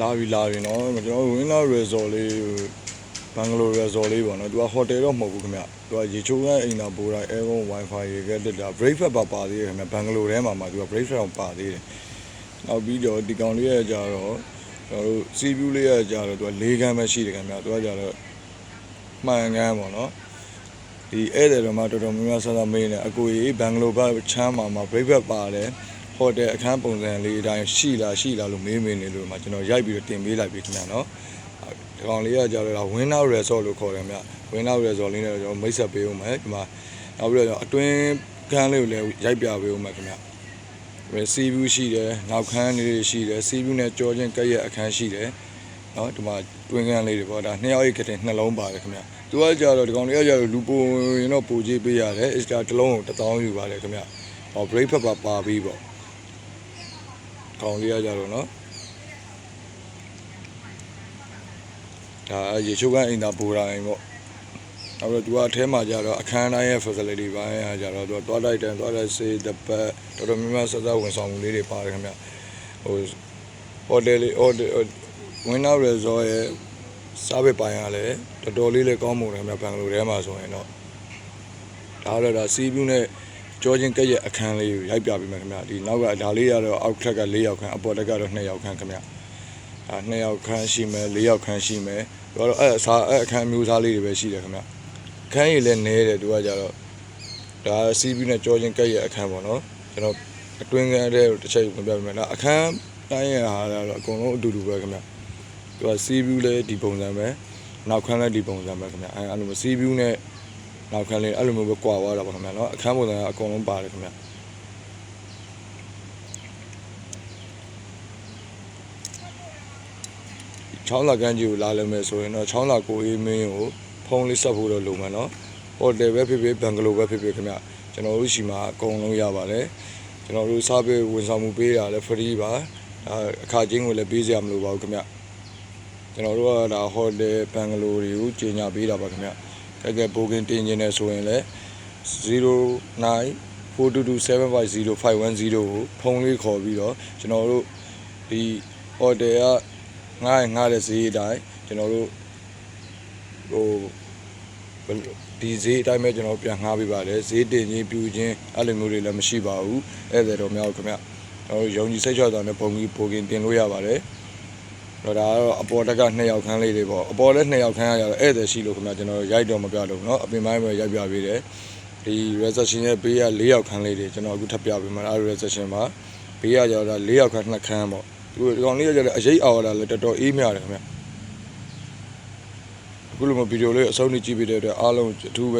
လာပြီနော်ကျွန်တော်ဝင်းလာရီဇော်လေးဘန်ဂလိုရီဇော်လေးပေါ့နော်သူကဟိုတယ်တော့မဟုတ်ဘူးခင်ဗျသူကရေချိုးကအိမ်သာပို့တာအဲကုန်း wifi ရေကတက်တာ breakfast ပါသေးတယ်ခင်ဗျဘန်ဂလိုထဲမှာသူက breakfast အောင်ပါသေးတယ်နောက်ပြီးတော့ဒီကောင်လေးရဲ့ကြတော့ကျွန်တော်တို့စီးပြူးလေးရဲ့ကြတော့သူက၄ခန်းပဲရှိတယ်ခင်ဗျသူကကြတော့မှန်ကန်းပေါ့နော်ဒီဧည့်သည်တော်မှတော်တော်များများဆဆမေးနေအကိုကြီးဘန်ဂလိုဘတ်ချမ်းမှာ breakfast ပါတယ်ဟိုတယ်အခန်းပုံစံလေးအတိုင်းရှိလားလို့မေးနေလို့မှကျွန်တော်ရိုက်ပြီးတော့တင်ပေးလိုက်ပြီခင်ဗျာနော်ဒီကောင်လေးကကြာတော့ဝင်းနာရီဇော်လို့ခေါ်တယ်ခင်ဗျဝင်းနာရီဇော်လေးနဲ့ကျွန်တော်မိတ်ဆက်ပေးဦးမယ်ဒီမှာနောက်ပြီးတော့အတွင်းခန်းလေးကိုလည်းရိုက်ပြပေးဦးမယ်ခင်ဗျစီးဘူးရှိတယ်နောက်ခန်းလေးရှိတယ်စီးဘူးနဲ့ကြောချင်းကက်ရဲ့အခန်းရှိတယ်နော်ဒီမှာတွင်းခန်းလေးတွေပေါ့ဒါ2ယောက်အိတ်ကတဲ့နှလုံးပါတယ်ခင်ဗျသူကကြာတော့ဒီကောင်လေးကကြာတော့လူပိုရင်တော့ပိုကြီးပေးရတယ် extra တစ်လုံးကို1000ယူပါတယ်ခင်ဗျဟော breakfast ပါပြီးပေါ့ကောင်းလေးရကြတော့နော်ဒါရေချိုးကအိမ်သာပို့တာရင်ပေါ့နောက်တော့သူကအထဲမှာကြတော့အခန်းတိုင်းရဲ့ facility ပိုင်းရကြတော့သူကသွားတိုက်တယ်သွားတဲ့စေးတပတ်တော်တော်များများဆက်ဝန်ဆောင်မှုလေးတွေပါတယ်ခင်ဗျဟိုတယ်လေးဝင်းနာရီဇော်ရဲ့စားပဲပိုင်းရလဲတော်တော်လေးလည်းကောင်းမှုတယ်ခင်ဗျဘန်ဂလိုထဲမှာဆိုရင်တော့ဒါတော့ဒါစီးပြူးနဲ့ကြောချင်းကက်ရဲ့အခန်းလေးကိုရိုက်ပြပေးမယ်ခင်ဗျဒီနောက်ကဒါလေးရတော့အောက်ထက်က4ယောက်ခန်းအပေါ်တက်ကတော့2ယောက်ခန်းခင်ဗျဒါ2ယောက်ခန်းရှိမယ်4ယောက်ခန်းရှိမယ်သူကတော့အဲ့အခန်းမျိုးသားလေးတွေပဲရှိတယ်ခင်ဗျအခန်းကြီးလည်းနည်းတယ်သူကကြတော့ဒါစီးပြီးနဲ့ကြောချင်းကက်ရဲ့အခန်းပေါ့နော်ကျွန်တော်အတွင်းကန်းတဲ့တစ်ချက်ပြပြပေးမယ်နော်အခန်းတိုင်းရဟာတော့အကုန်လုံးအတူတူပဲခင်ဗျသူကစီးပြီးလည်းဒီပုံစံပဲနောက်ခန်းလည်းဒီပုံစံပဲခင်ဗျအဲ့လိုစီးပြီးနဲ့နောက်ခန်းလေးအဲ့လိုမျိုးပဲကွာသွားတာပါခင်ဗျာနော်အခန်းပုံစံကအကုန်လုံးပါတယ်ခင်ဗျာချောင်းလာကန်းကြီးကိုလာလိမ့်မယ်ဆိုရင်တော့ချောင်းလာကိုအေးမင်းကိုဖုန်းလေးဆက်ဖို့တော့လိုမယ်နော်ဟိုတယ်ပဲဖြစ်ဖြစ်ဘန်ဂလိုပဲဖြစ်ဖြစ်ခင်ဗျာကျွန်တော်တို့ရှိမှာအကုန်လုံးရပါတယ်ကျွန်တော်တို့စားပေးဝန်ဆောင်မှုပေးတာလည်း free ပါအခါချင်းကိုလည်းပေးစရာမလိုပါဘူးခင်ဗျာကျွန်တော်တို့ကဒါဟိုတယ်ဘန်ဂလိုတွေကိုကြီးညာပေးတာပါခင်ဗျာကဲဘိုကင်တင်နေတယ်ဆိုရင်လည်း094227505110ကိုဖုန်းလေးခေါ်ပြီးတော့ကျွန်တော်တို့ဒီဟိုတယ်ကငားတဲ့ဈေးအတိုင်းကျွန်တော်တို့ဒီဈေးအတိုင်းပဲကျွန်တော်ပြန်ငှားပေးပါတယ်ဈေးတင်ချင်းပြူချင်းအဲ့လိုမျိုးတွေလည်းမရှိပါဘူးဧည့်သည်တော်များခင်ဗျကျွန်တော်တို့ယုံကြည်စိတ်ချတာနဲ့ဘုံကြီးဘိုကင်တင်လို့ရပါတယ်ဒါကတော့အပေါ်တက်က2ယောက်ခန်းလေးတွေပေါ့အပေါ်လည်း2ယောက်ခန်းရတော့ဧည့်သည်ရှိလို့ခင်ဗျကျွန်တော်ရိုက်တော့မပြလို့เนาะအပြင်ပိုင်းပဲရိုက်ပြပေးတယ်ဒီ reception ရဲ့ဘေးက4ယောက်ခန်းလေးတွေကျွန်တော်အခုထပ်ပြပေးမှာအဲ့ reception မှာဘေးကကျတော့4ယောက်ခန်း2ခန်းပေါ့ဒီကောင်လေးကကျတော့အရေးအော်တာလည်းတော်တော်အေးမြတယ်ခင်ဗျအခုလိုမျိုးဗီဒီယိုလေးအဆုံးထိကြည့်ပေးတဲ့အတွက်အားလုံးအထူးပဲ